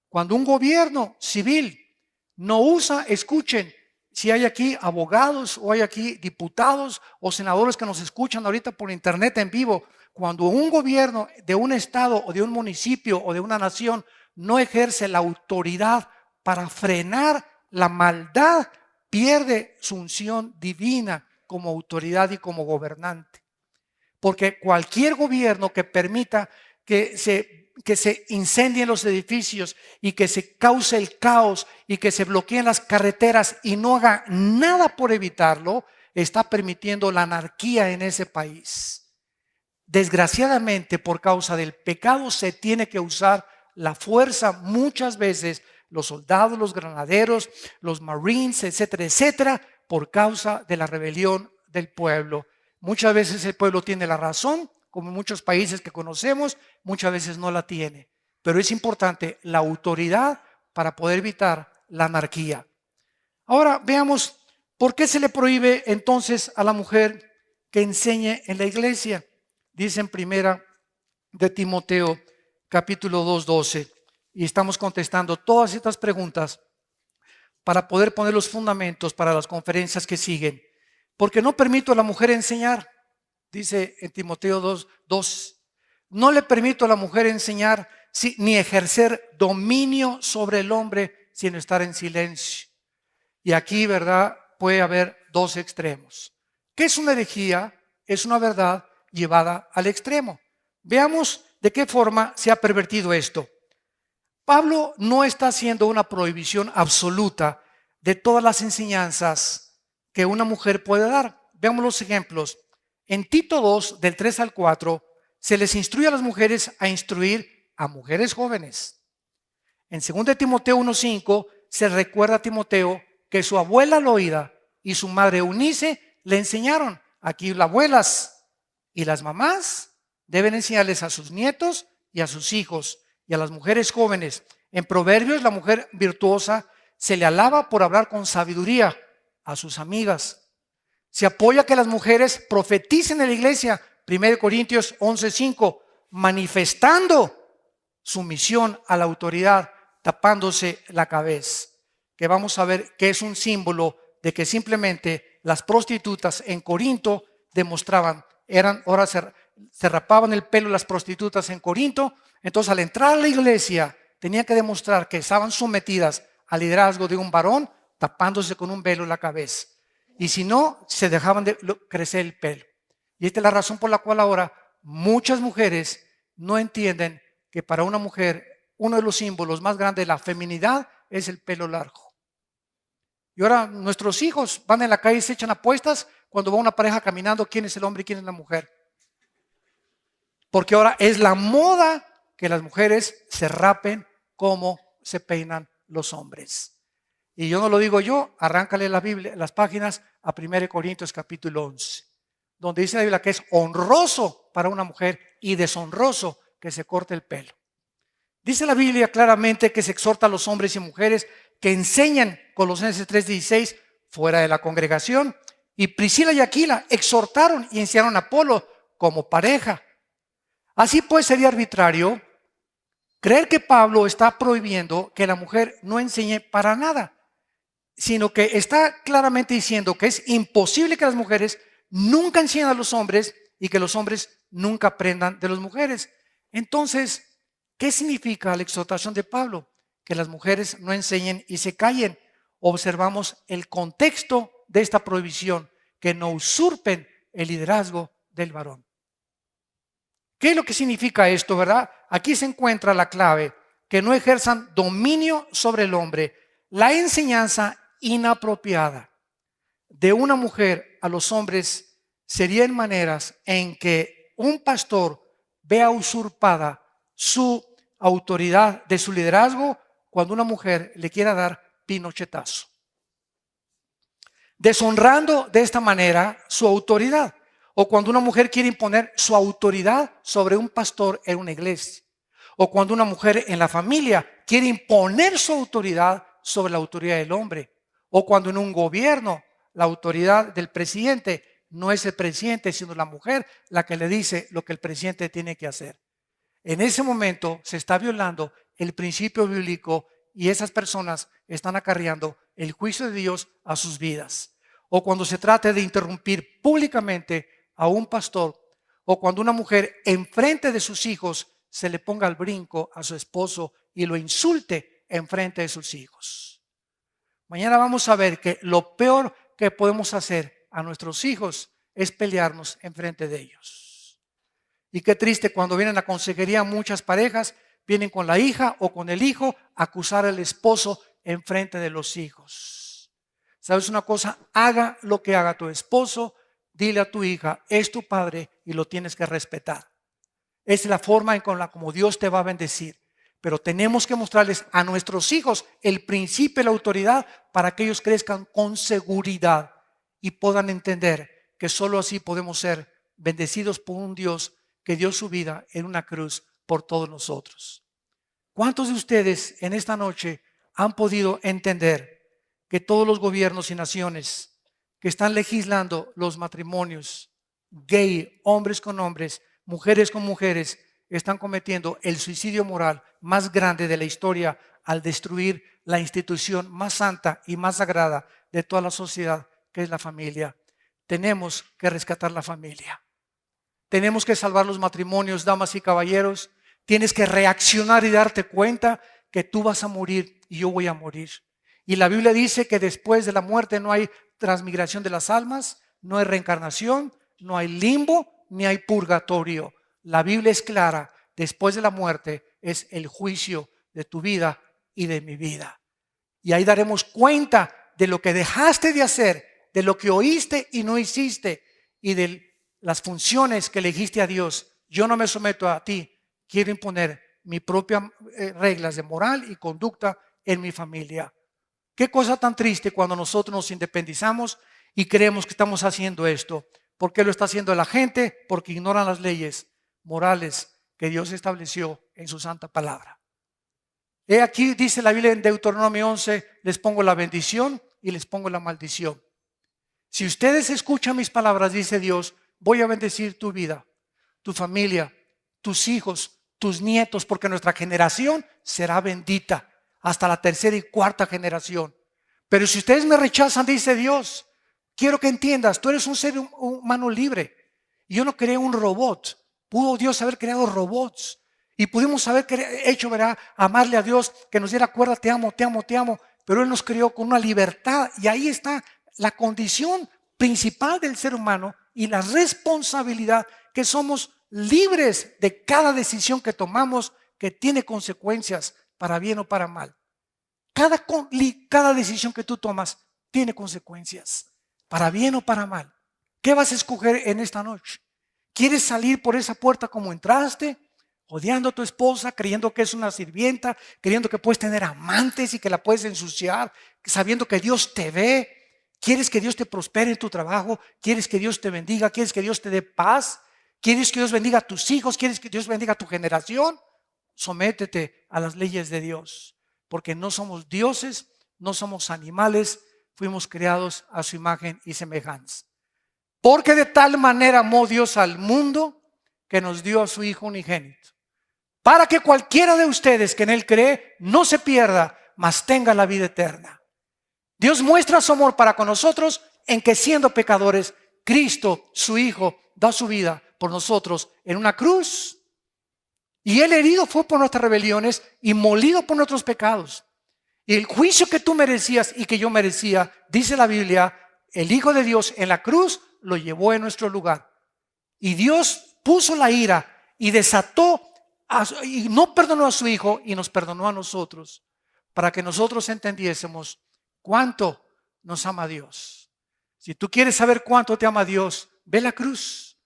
Cuando un gobierno civil no usa, escuchen, si hay aquí abogados o hay aquí diputados o senadores que nos escuchan ahorita por internet en vivo, cuando un gobierno de un estado o de un municipio o de una nación no ejerce la autoridad para frenar la maldad, pierde su unción divina como autoridad y como gobernante. Porque cualquier gobierno que permita que se incendien los edificios y que se cause el caos y que se bloqueen las carreteras y no haga nada por evitarlo, está permitiendo la anarquía en ese país. Desgraciadamente, por causa del pecado, se tiene que usar la fuerza muchas veces, los soldados, los granaderos, los marines, etcétera, etcétera, por causa de la rebelión del pueblo. Muchas veces el pueblo tiene la razón, como en muchos países que conocemos, muchas veces no la tiene. Pero es importante la autoridad para poder evitar la anarquía. Ahora veamos por qué se le prohíbe entonces a la mujer que enseñe en la iglesia. Dice en primera de Timoteo capítulo 2:12, y estamos contestando todas estas preguntas para poder poner los fundamentos para las conferencias que siguen. Porque no permito a la mujer enseñar, dice en Timoteo 2:2, no le permito a la mujer enseñar ni ejercer dominio sobre el hombre, sino estar en silencio. Y aquí, ¿verdad?, puede haber dos extremos. ¿Qué es una herejía? Es una verdad llevada al extremo. Veamos de qué forma se ha pervertido esto. Pablo no está haciendo una prohibición absoluta de todas las enseñanzas que una mujer puede dar. Veamos los ejemplos. En Tito 2, del 3 al 4, se les instruye a las mujeres a instruir a mujeres jóvenes. En 2 Timoteo 1:5 se recuerda a Timoteo que su abuela Loida y su madre Eunice le enseñaron. Aquí las abuelas y las mamás deben enseñarles a sus nietos y a sus hijos y a las mujeres jóvenes. En Proverbios, la mujer virtuosa se le alaba por hablar con sabiduría a sus amigas. Se apoya que las mujeres profeticen en la iglesia. 1 Corintios 11:5, manifestando sumisión a la autoridad, tapándose la cabeza. Que vamos a ver que es un símbolo de que simplemente las prostitutas en Corinto demostraban, ahora se rapaban el pelo las prostitutas en Corinto. Entonces, al entrar a la iglesia, tenían que demostrar que estaban sometidas al liderazgo de un varón, tapándose con un velo en la cabeza. Y si no, se dejaban de crecer el pelo. Y esta es la razón por la cual ahora muchas mujeres no entienden que para una mujer uno de los símbolos más grandes de la feminidad es el pelo largo. Y ahora nuestros hijos van en la calle y se echan apuestas cuando va una pareja caminando, quién es el hombre y quién es la mujer. Porque ahora es la moda que las mujeres se rapen como se peinan los hombres. Y yo no lo digo yo, arráncale la Biblia, las páginas a 1 Corintios capítulo 11. donde dice la Biblia que es honroso para una mujer y deshonroso que se corte el pelo. Dice la Biblia claramente que se exhorta a los hombres y mujeres que enseñan, Colosenses 3:16, fuera de la congregación. Y Priscila y Aquila exhortaron y enseñaron a Apolo como pareja. Así pues sería arbitrario creer que Pablo está prohibiendo que la mujer no enseñe para nada, sino que está claramente diciendo que es imposible que las mujeres nunca enseñen a los hombres y que los hombres nunca aprendan de las mujeres. Entonces, ¿qué significa la exhortación de Pablo? Que las mujeres no enseñen y se callen. Observamos el contexto de esta prohibición, que no usurpen el liderazgo del varón. ¿Qué es lo que significa esto, verdad? Aquí se encuentra la clave, que no ejerzan dominio sobre el hombre. La enseñanza inapropiada de una mujer a los hombres sería en maneras en que un pastor vea usurpada su autoridad de su liderazgo cuando una mujer le quiera dar pinochetazo, deshonrando de esta manera su autoridad, o cuando una mujer quiere imponer su autoridad sobre un pastor en una iglesia, o cuando una mujer en la familia quiere imponer su autoridad sobre la autoridad del hombre, o cuando en un gobierno la autoridad del presidente no es el presidente, sino la mujer la que le dice lo que el presidente tiene que hacer. En ese momento se está violando el principio bíblico y esas personas están acarreando el juicio de Dios a sus vidas. O cuando se trate de interrumpir públicamente a un pastor, o cuando una mujer enfrente de sus hijos se le ponga al brinco a su esposo y lo insulte enfrente de sus hijos. Mañana vamos a ver que lo peor que podemos hacer a nuestros hijos es pelearnos enfrente de ellos. Y qué triste cuando vienen a consejería muchas parejas, vienen con la hija o con el hijo a acusar al esposo enfrente de los hijos. ¿Sabes una cosa? Haga lo que haga tu esposo, dile a tu hija, es tu padre y lo tienes que respetar. Es la forma en la como Dios te va a bendecir. Pero tenemos que mostrarles a nuestros hijos el principio y la autoridad para que ellos crezcan con seguridad y puedan entender que solo así podemos ser bendecidos por un Dios que dio su vida en una cruz por todos nosotros. ¿Cuántos de ustedes en esta noche han podido entender que todos los gobiernos y naciones que están legislando los matrimonios gay, hombres con hombres, mujeres con mujeres, están cometiendo el suicidio moral más grande de la historia al destruir la institución más santa y más sagrada de toda la sociedad, que es la familia? Tenemos que rescatar la familia. Tenemos que salvar los matrimonios, damas y caballeros. Tienes que reaccionar y darte cuenta que tú vas a morir y yo voy a morir. Y la Biblia dice que después de la muerte no hay transmigración de las almas, no hay reencarnación, no hay limbo, ni hay purgatorio. La Biblia es clara, después de la muerte es el juicio de tu vida y de mi vida. Y ahí daremos cuenta de lo que dejaste de hacer, de lo que oíste y no hiciste, y de las funciones que elegiste a Dios. Yo no me someto a ti, quiero imponer mis propias reglas de moral y conducta en mi familia. Qué cosa tan triste cuando nosotros nos independizamos y creemos que estamos haciendo esto. ¿Por qué lo está haciendo la gente? Porque ignoran las leyes morales que Dios estableció en su santa palabra. He aquí, dice la Biblia en Deuteronomio 11, les pongo la bendición y les pongo la maldición. Si ustedes escuchan mis palabras, dice Dios, voy a bendecir tu vida, tu familia, tus hijos, tus nietos, porque nuestra generación será bendita hasta la tercera y cuarta generación. Pero si ustedes me rechazan, dice Dios, quiero que entiendas, tú eres un ser humano libre. Y yo no creé un robot. Pudo Dios haber creado robots. Y pudimos haber hecho, ¿verdad?, amarle a Dios, que nos diera cuerda, te amo, te amo, te amo. Pero Él nos creó con una libertad. Y ahí está la condición principal del ser humano y la responsabilidad, que somos libres de cada decisión que tomamos, que tiene consecuencias para bien o para mal. Cada decisión que tú tomas tiene consecuencias, para bien o para mal. ¿Qué vas a escoger en esta noche? ¿Quieres salir por esa puerta como entraste? Odiando a tu esposa, creyendo que es una sirvienta, creyendo que puedes tener amantes y que la puedes ensuciar, sabiendo que Dios te ve. ¿Quieres que Dios te prospere en tu trabajo? ¿Quieres que Dios te bendiga? ¿Quieres que Dios te dé paz? ¿Quieres que Dios bendiga a tus hijos? ¿Quieres que Dios bendiga a tu generación? Sométete a las leyes de Dios, porque no somos dioses, no somos animales, fuimos creados a su imagen y semejanza. Porque de tal manera amó Dios al mundo que nos dio a su Hijo unigénito, para que cualquiera de ustedes que en Él cree no se pierda, mas tenga la vida eterna. Dios muestra su amor para con nosotros en que siendo pecadores, Cristo, su Hijo, da su vida por nosotros en una cruz. Y Él herido fue por nuestras rebeliones y molido por nuestros pecados. Y el juicio que tú merecías y que yo merecía, dice la Biblia, el Hijo de Dios en la cruz lo llevó en nuestro lugar. Y Dios puso la ira y desató y no perdonó a su Hijo y nos perdonó a nosotros, para que nosotros entendiésemos cuánto nos ama Dios. Si tú quieres saber cuánto te ama Dios, ve la cruz.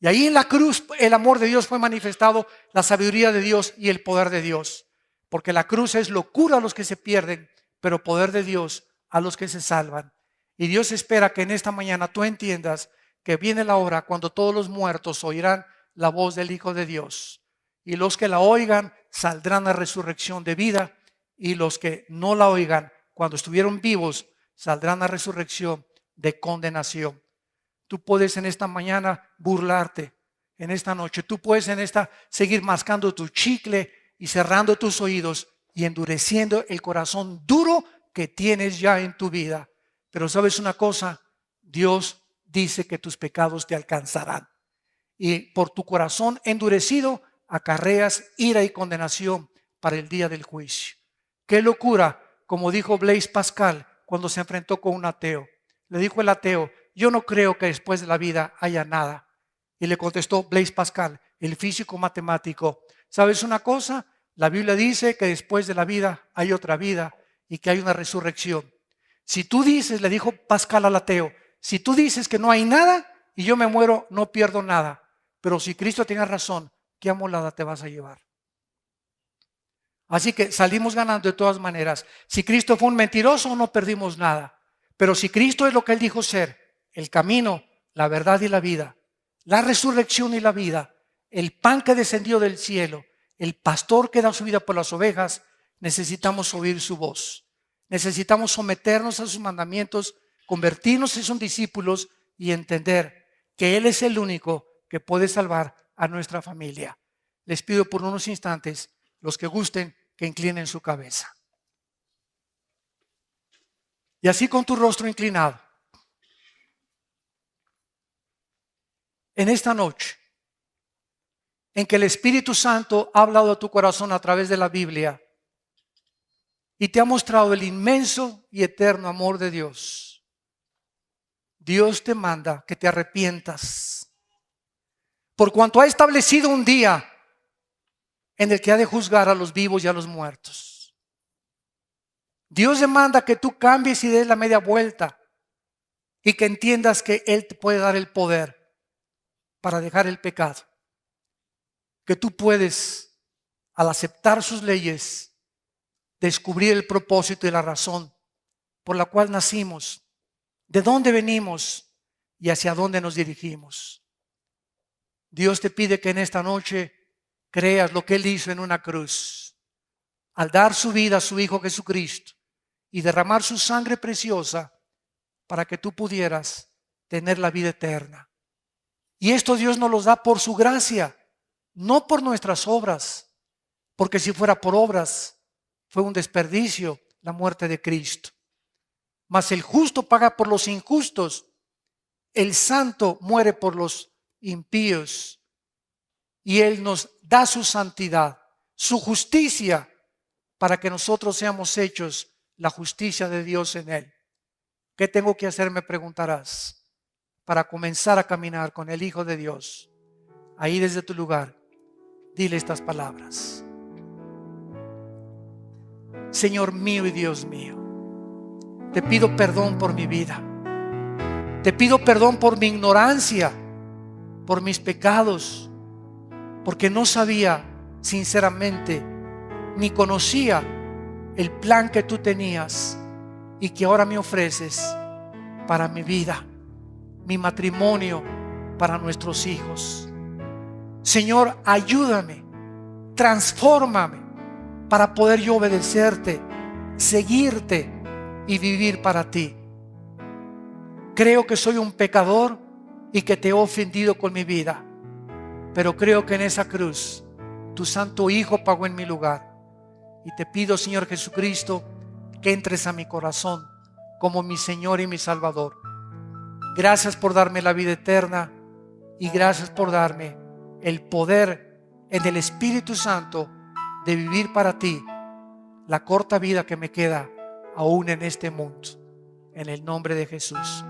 Y ahí en la cruz el amor de Dios fue manifestado, la sabiduría de Dios y el poder de Dios. Porque la cruz es locura a los que se pierden, pero poder de Dios a los que se salvan. Y Dios espera que en esta mañana tú entiendas que viene la hora cuando todos los muertos oirán la voz del Hijo de Dios. Y los que la oigan saldrán a resurrección de vida, y los que no la oigan cuando estuvieron vivos saldrán a resurrección de condenación. Tú puedes en esta mañana burlarte, en esta noche. Tú puedes en esta seguir mascando tu chicle y cerrando tus oídos y endureciendo el corazón duro que tienes ya en tu vida. Pero ¿sabes una cosa? Dios dice que tus pecados te alcanzarán. Y por tu corazón endurecido acarreas ira y condenación para el día del juicio. ¡Qué locura! Como dijo Blaise Pascal cuando se enfrentó con un ateo. Le dijo el ateo: yo no creo que después de la vida haya nada. Y le contestó Blaise Pascal, el físico matemático: ¿sabes una cosa? La Biblia dice que después de la vida hay otra vida y que hay una resurrección. Si tú dices, le dijo Pascal al ateo, si tú dices que no hay nada y yo me muero, no pierdo nada. Pero si Cristo tiene razón, ¿qué amolada te vas a llevar? Así que salimos ganando de todas maneras. Si Cristo fue un mentiroso, no perdimos nada. Pero si Cristo es lo que Él dijo ser, el camino, la verdad y la vida, la resurrección y la vida, el pan que descendió del cielo, el pastor que da su vida por las ovejas, necesitamos oír su voz. Necesitamos someternos a sus mandamientos, convertirnos en sus discípulos y entender que Él es el único que puede salvar a nuestra familia. Les pido por unos instantes, los que gusten, que inclinen su cabeza. Y así con tu rostro inclinado, en esta noche, en que el Espíritu Santo ha hablado a tu corazón a través de la Biblia y te ha mostrado el inmenso y eterno amor de Dios, Dios te manda que te arrepientas, por cuanto ha establecido un día en el que ha de juzgar a los vivos y a los muertos. Dios demanda que tú cambies y des la media vuelta y que entiendas que Él te puede dar el poder para dejar el pecado. Que tú puedes, al aceptar sus leyes, descubrir el propósito y la razón por la cual nacimos, de dónde venimos y hacia dónde nos dirigimos. Dios te pide que en esta noche creas lo que Él hizo en una cruz, al dar su vida a su Hijo Jesucristo y derramar su sangre preciosa para que tú pudieras tener la vida eterna. Y esto Dios nos lo da por su gracia, no por nuestras obras, porque si fuera por obras, fue un desperdicio la muerte de Cristo. Mas el justo paga por los injustos, el santo muere por los impíos, y Él nos da su santidad, su justicia, para que nosotros seamos hechos la justicia de Dios en Él. ¿Qué tengo que hacer? Me preguntarás, para comenzar a caminar con el Hijo de Dios. Ahí desde tu lugar, dile estas palabras: Señor mío y Dios mío, te pido perdón por mi vida. Te pido perdón por mi ignorancia, por mis pecados, porque no sabía sinceramente ni conocía el plan que tú tenías y que ahora me ofreces para mi vida, mi matrimonio, para nuestros hijos. Señor, ayúdame, transfórmame para poder yo obedecerte, seguirte y vivir para ti. Creo que soy un pecador y que te he ofendido con mi vida, pero creo que en esa cruz tu santo Hijo pagó en mi lugar. Y te pido, Señor Jesucristo, que entres a mi corazón como mi Señor y mi Salvador. Gracias por darme la vida eterna y gracias por darme el poder en el Espíritu Santo de vivir para ti la corta vida que me queda aún en este mundo. En el nombre de Jesús.